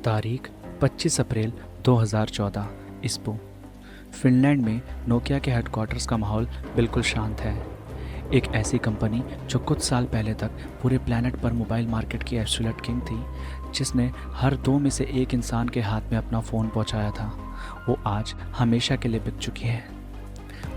तारीख 25 अप्रैल 2014 ईस्पू। फिनलैंड में नोकिया के हेडक्वार्टर्स का माहौल बिल्कुल शांत है। एक ऐसी कंपनी जो कुछ साल पहले तक पूरे प्लैनेट पर मोबाइल मार्केट की एब्सोल्यूट किंग थी, जिसने हर दो में से एक इंसान के हाथ में अपना फ़ोन पहुंचाया था, वो आज हमेशा के लिए बिक चुकी है।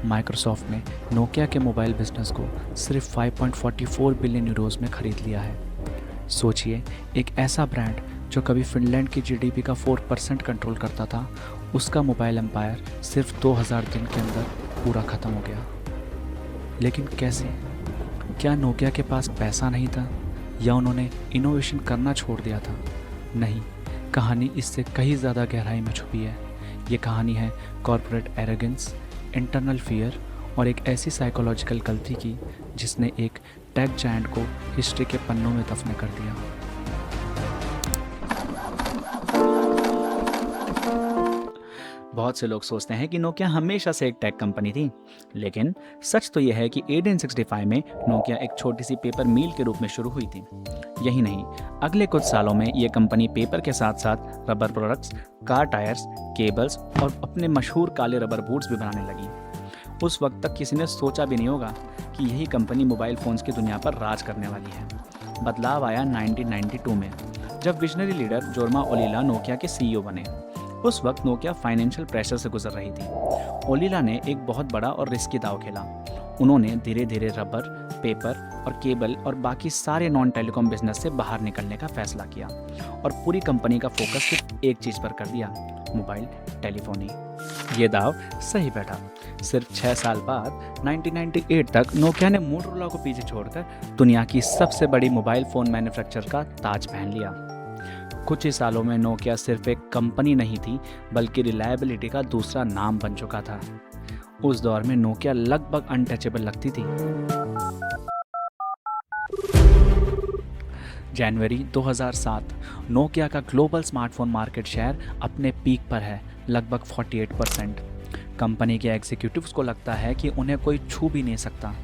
माइक्रोसॉफ्ट ने नोकिया के मोबाइल बिजनेस को सिर्फ 5.44 बिलियन यूरोज़ में ख़रीद लिया है। सोचिए, एक ऐसा ब्रांड जो कभी फिनलैंड की जीडीपी का 4% कंट्रोल करता था, उसका मोबाइल एम्पायर सिर्फ 2000 दिन के अंदर पूरा ख़त्म हो गया। लेकिन कैसे? क्या नोकिया के पास पैसा नहीं था, या उन्होंने इनोवेशन करना छोड़ दिया था? नहीं, कहानी इससे कहीं ज़्यादा गहराई में छुपी है। ये कहानी है कॉर्पोरेट एरोगेंस, इंटरनल फियर और एक ऐसी साइकोलॉजिकल गलती की जिसने एक टेक जायंट को हिस्ट्री के पन्नों में दफन कर दिया। बहुत से लोग सोचते हैं कि नोकिया हमेशा से एक टेक कंपनी थी, लेकिन सच तो यह है कि 1865 में नोकिया एक छोटी सी पेपर मिल के रूप में शुरू हुई थी। यही नहीं, अगले कुछ सालों में यह कंपनी पेपर के साथ साथ rubber products, car tyres, cables और अपने मशहूर काले रबर बूट्स भी बनाने लगी। उस वक्त तक किसी ने सोचा भी नहीं होगा कि यही कंपनी मोबाइल फ़ोन्स की दुनिया पर राज करने वाली है। बदलाव आया 1992 में, जब विजनरी लीडर जोरमा ओलिला नोकिया के सीईओ बने। उस वक्त नोकिया फाइनेंशियल प्रेशर से गुजर रही थी। ओलिला ने एक बहुत बड़ा और रिस्की दांव खेला। उन्होंने धीरे धीरे रबर, पेपर और केबल और बाकी सारे नॉन टेलीकॉम बिजनेस से बाहर निकलने का फैसला किया और पूरी कंपनी का फोकस सिर्फ एक चीज़ पर कर दिया, मोबाइल टेलीफोनी। ये दाव सही बैठा। सिर्फ 6 साल बाद 1998 तक नोकिया ने मोटोरोला को पीछे छोड़कर दुनिया की सबसे बड़ी मोबाइल फ़ोन मैन्युफैक्चरर का ताज पहन लिया। कुछ ही सालों में नोकिया सिर्फ एक कंपनी नहीं थी, बल्कि रिलायबिलिटी का दूसरा नाम बन चुका था। उस दौर में नोकिया लगभग अनटचेबल लगती थी। जनवरी 2007, नोकिया का ग्लोबल स्मार्टफोन मार्केट शेयर अपने पीक पर है, लगभग 48%। कंपनी के एग्जीक्यूटिव्स को लगता है कि उन्हें कोई छू भी नहीं सकता।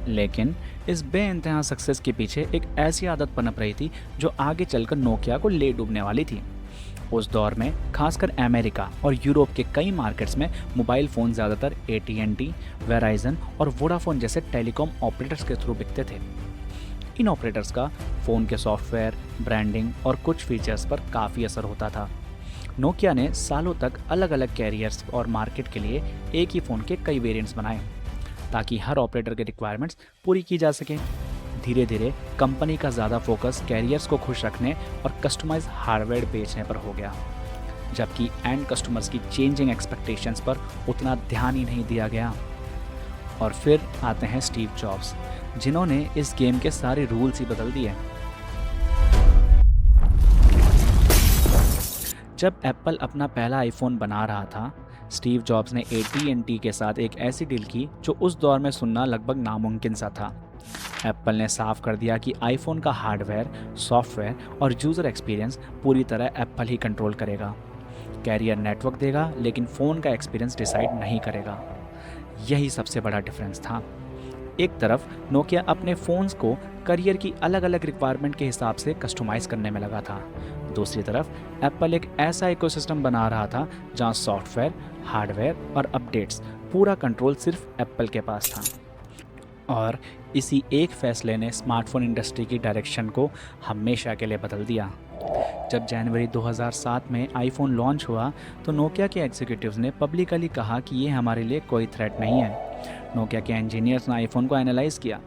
लेकिन इस बेइंतहा सक्सेस के पीछे एक ऐसी आदत पनप रही थी जो आगे चलकर नोकिया को ले डूबने वाली थी। उस दौर में खासकर अमेरिका और यूरोप के कई मार्केट्स में मोबाइल फ़ोन ज़्यादातर AT&T, वेराइजन और वोडाफोन जैसे टेलीकॉम ऑपरेटर्स के थ्रू बिकते थे। इन ऑपरेटर्स का फ़ोन के सॉफ्टवेयर, ब्रांडिंग और कुछ फीचर्स पर काफ़ी असर होता था। नोकिया ने सालों तक अलग अलग कैरियर्स और मार्केट के लिए एक ही फ़ोन के कई वेरिएंट्स बनाए, ताकि हर ऑपरेटर के रिक्वायरमेंट्स पूरी की जा सके। धीरे धीरे कंपनी का ज़्यादा फोकस कैरियर्स को खुश रखने और कस्टमाइज हार्डवेयर बेचने पर हो गया, जबकि एंड कस्टमर्स की चेंजिंग एक्सपेक्टेशंस पर उतना ध्यान ही नहीं दिया गया। और फिर आते हैं स्टीव जॉब्स, जिन्होंने इस गेम के सारे रूल्स ही बदल दिए। जब एप्पल अपना पहला आईफोन बना रहा था, स्टीव जॉब्स ने AT&T के साथ एक ऐसी डील की जो उस दौर में सुनना लगभग नामुमकिन सा था। एप्पल ने साफ कर दिया कि आईफोन का हार्डवेयर, सॉफ्टवेयर और यूज़र एक्सपीरियंस पूरी तरह एप्पल ही कंट्रोल करेगा। कैरियर नेटवर्क देगा, लेकिन फ़ोन का एक्सपीरियंस डिसाइड नहीं करेगा। यही सबसे बड़ा डिफरेंस था। एक तरफ नोकिया अपने फ़ोन्स को करियर की अलग अलग रिक्वायरमेंट के हिसाब से कस्टमाइज़ करने में लगा था। दूसरी तरफ एप्पल एक ऐसा इकोसिस्टम बना रहा था जहां सॉफ्टवेयर, हार्डवेयर और अपडेट्स पूरा कंट्रोल सिर्फ एप्पल के पास था। और इसी एक फैसले ने स्मार्टफोन इंडस्ट्री की डायरेक्शन को हमेशा के लिए बदल दिया। जब जनवरी 2007 में आईफोन लॉन्च हुआ, तो नोकिया के एग्जीक्यूटिव्स ने पब्लिकली कहा कि ये हमारे लिए कोई थ्रेट नहीं है। नोकिया के इंजीनियर्स ने आईफोन को एनालाइज किया।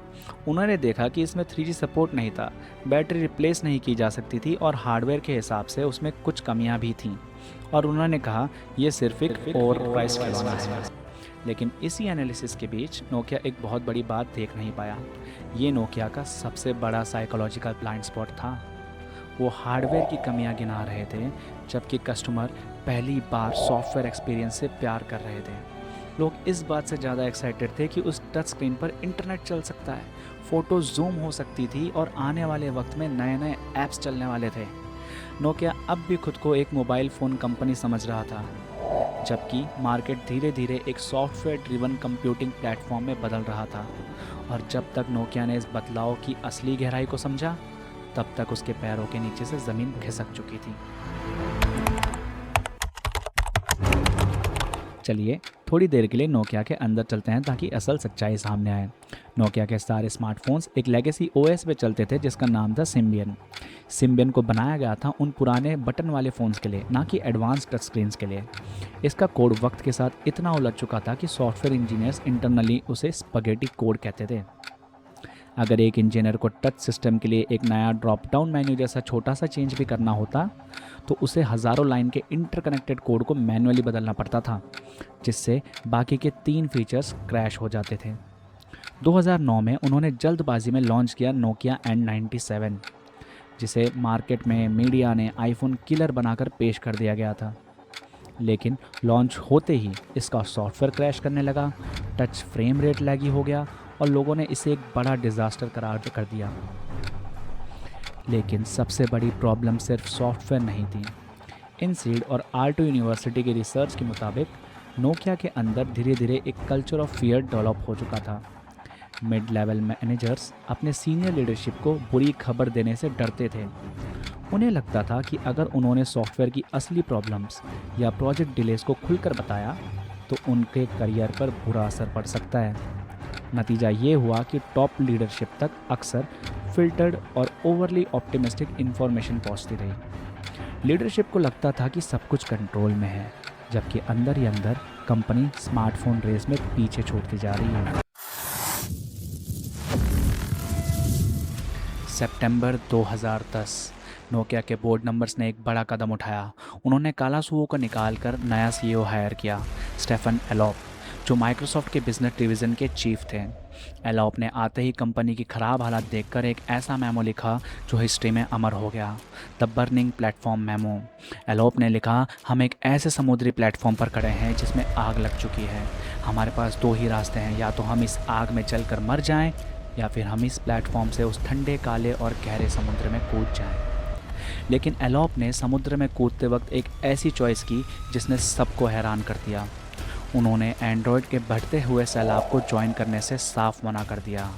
उन्होंने देखा कि इसमें 3G सपोर्ट नहीं था, बैटरी रिप्लेस नहीं की जा सकती थी और हार्डवेयर के हिसाब से उसमें कुछ कमियां भी थीं। और उन्होंने कहा यह सिर्फ एक ओवर प्राइस खिलौना है। लेकिन इसी एनालिसिस के बीच नोकिया एक बहुत बड़ी बात देख नहीं पाया। ये नोकिया का सबसे बड़ा साइकोलॉजिकल ब्लाइंड स्पॉट था। वो हार्डवेयर की कमियां गिना रहे थे, जबकि कस्टमर पहली बार सॉफ्टवेयर एक्सपीरियंस से प्यार कर रहे थे। लोग इस बात से ज़्यादा एक्साइटेड थे कि उस टच स्क्रीन पर इंटरनेट चल सकता है, फ़ोटो जूम हो सकती थी और आने वाले वक्त में नए नए ऐप्स चलने वाले थे। नोकिया अब भी खुद को एक मोबाइल फ़ोन कंपनी समझ रहा था, जबकि मार्केट धीरे धीरे एक सॉफ्टवेयर ड्रिवन कंप्यूटिंग प्लेटफॉर्म में बदल रहा था। और जब तक नोकिया ने इस बदलाव की असली गहराई को समझा, तब तक उसके पैरों के नीचे से ज़मीन खिसक चुकी थी। चलिए थोड़ी देर के लिए नोकिया के अंदर चलते हैं ताकि असल सच्चाई सामने आए। नोकिया के सारे स्मार्टफोन्स एक लेगेसी ओएस पे चलते थे जिसका नाम था सिम्बियन। सिम्बियन को बनाया गया था उन पुराने बटन वाले फ़ोन्स के लिए, ना कि एडवांस टच स्क्रीन्स के लिए। इसका कोड वक्त के साथ इतना उलझ चुका था कि सॉफ्टवेयर इंजीनियर्स इंटरनली उसे स्पगेटी कोड कहते थे। अगर एक इंजीनियर को टच सिस्टम के लिए एक नया ड्रॉप डाउन मेन्यू जैसा छोटा सा चेंज भी करना होता तो उसे हज़ारों लाइन के इंटरकनेक्टेड कोड को मैन्युअली बदलना पड़ता था, जिससे बाकी के 3 फीचर्स क्रैश हो जाते थे। 2009 में उन्होंने जल्दबाजी में लॉन्च किया नोकिया N97, जिसे मार्केट में मीडिया ने आईफोन किलर बनाकर पेश कर दिया गया था। लेकिन लॉन्च होते ही इसका सॉफ्टवेयर क्रैश करने लगा, टच फ्रेम रेट लैगी हो गया और लोगों ने इसे एक बड़ा डिज़ास्टर करार कर दिया। लेकिन सबसे बड़ी प्रॉब्लम सिर्फ सॉफ्टवेयर नहीं थी। इनसीड और R2 यूनिवर्सिटी की रिसर्च के मुताबिक नोकिया के अंदर धीरे धीरे एक कल्चर ऑफ फियर डेवलप हो चुका था। मिड लेवल मैनेजर्स अपने सीनियर लीडरशिप को बुरी खबर देने से डरते थे। उन्हें लगता था कि अगर उन्होंने सॉफ्टवेयर की असली प्रॉब्लम्स या प्रोजेक्ट डिलेस को खुलकर बताया तो उनके करियर पर बुरा असर पड़ सकता है। नतीजा ये हुआ कि टॉप लीडरशिप तक अक्सर फिल्टर्ड और ओवरली ऑप्टिमिस्टिक इन्फॉर्मेशन पहुंचती रही। लीडरशिप को लगता था कि सब कुछ कंट्रोल में है, जबकि अंदर ही अंदर कंपनी स्मार्टफोन रेस में पीछे छूटती जा रही है। सितंबर 2010 नोकिया के बोर्ड मेंबर्स ने एक बड़ा कदम उठाया। उन्होंने कालासुओ को निकालकर नया सीईओ हायर किया, स्टेफन एलोप, जो माइक्रोसॉफ्ट के बिजनेस डिवीज़न के चीफ थे। एलोप ने आते ही कंपनी की ख़राब हालत देखकर एक ऐसा मेमो लिखा जो हिस्ट्री में अमर हो गया, the burning platform memo. Elope ने लिखा, हम एक ऐसे समुद्री प्लेटफॉर्म पर खड़े हैं जिसमें आग लग चुकी है। हमारे पास 2 ही रास्ते हैं, या तो हम इस आग में चलकर मर जाएं या फिर हम इस प्लेटफॉर्म से उस ठंडे काले और गहरे समुद्र में कूद जाएं। लेकिन एलोप ने समुद्र में कूदते वक्त एक ऐसी चॉइस की जिसने सबको हैरान कर दिया। उन्होंने एंड्रॉयड के बढ़ते हुए सैलाब को ज्वाइन करने से साफ मना कर दिया।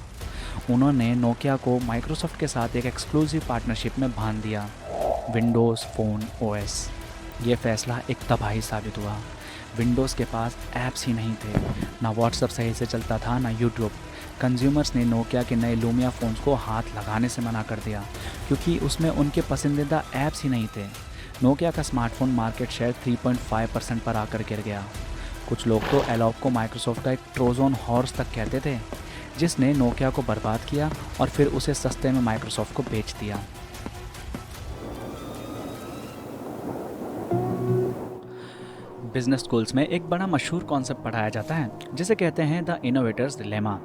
उन्होंने नोकिया को माइक्रोसॉफ्ट के साथ एक एक्सक्लूसिव पार्टनरशिप में बांध दिया, विंडोज़ फ़ोन ओएस। ये फैसला एक तबाही साबित हुआ। विंडोज़ के पास ऐप्स ही नहीं थे, ना व्हाट्सएप सही से चलता था, ना यूट्यूब। कंज्यूमर्स ने नोकिया के नए लूमिया फ़ोन्स को हाथ लगाने से मना कर दिया क्योंकि उसमें उनके पसंदीदा ऐप्स ही नहीं थे। नोकिया का स्मार्टफोन मार्केट शेयर 3.5% पर आकर गिर गया। कुछ लोग तो एलोप को माइक्रोसॉफ्ट का एक ट्रोजन हॉर्स तक कहते थे, जिसने नोकिया को बर्बाद किया और फिर उसे सस्ते में माइक्रोसॉफ्ट को बेच दिया। बिजनेस स्कूल्स में एक बड़ा मशहूर कॉन्सेप्ट पढ़ाया जाता है जिसे कहते हैं द इनोवेटर्स डिलेमा।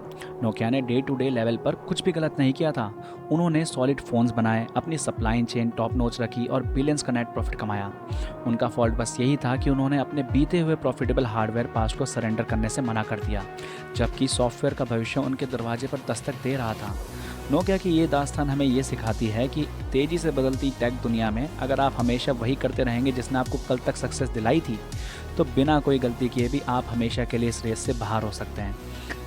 नोकिया ने डे टू डे लेवल पर कुछ भी गलत नहीं किया था। उन्होंने सॉलिड फ़ोन्स बनाए, अपनी सप्लाई चेन टॉप नॉच रखी और बिलियंस का नेट प्रॉफिट कमाया। उनका फॉल्ट बस यही था कि उन्होंने अपने बीते हुए प्रॉफिटेबल हार्डवेयर पास्ट को सरेंडर करने से मना कर दिया, जबकि सॉफ्टवेयर का भविष्य उनके दरवाजे पर दस्तक दे रहा था। नोकिया की ये दास्तान हमें ये सिखाती है कि तेज़ी से बदलती टेक दुनिया में अगर आप हमेशा वही करते रहेंगे जिसने आपको कल तक सक्सेस दिलाई थी, तो बिना कोई गलती किए भी आप हमेशा के लिए इस रेस से बाहर हो सकते हैं।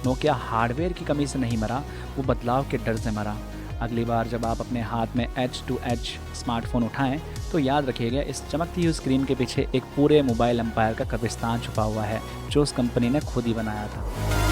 नोकिया हार्डवेयर की कमी से नहीं मरा, वो बदलाव के डर से मरा। अगली बार जब आप अपने हाथ में एज टू एज स्मार्टफोन उठाएं तो याद रखिएगा, इस चमकती हुई स्क्रीन के पीछे एक पूरे मोबाइल एम्पायर का कब्रिस्तान छुपा हुआ है जो उस कंपनी ने खुद ही बनाया था।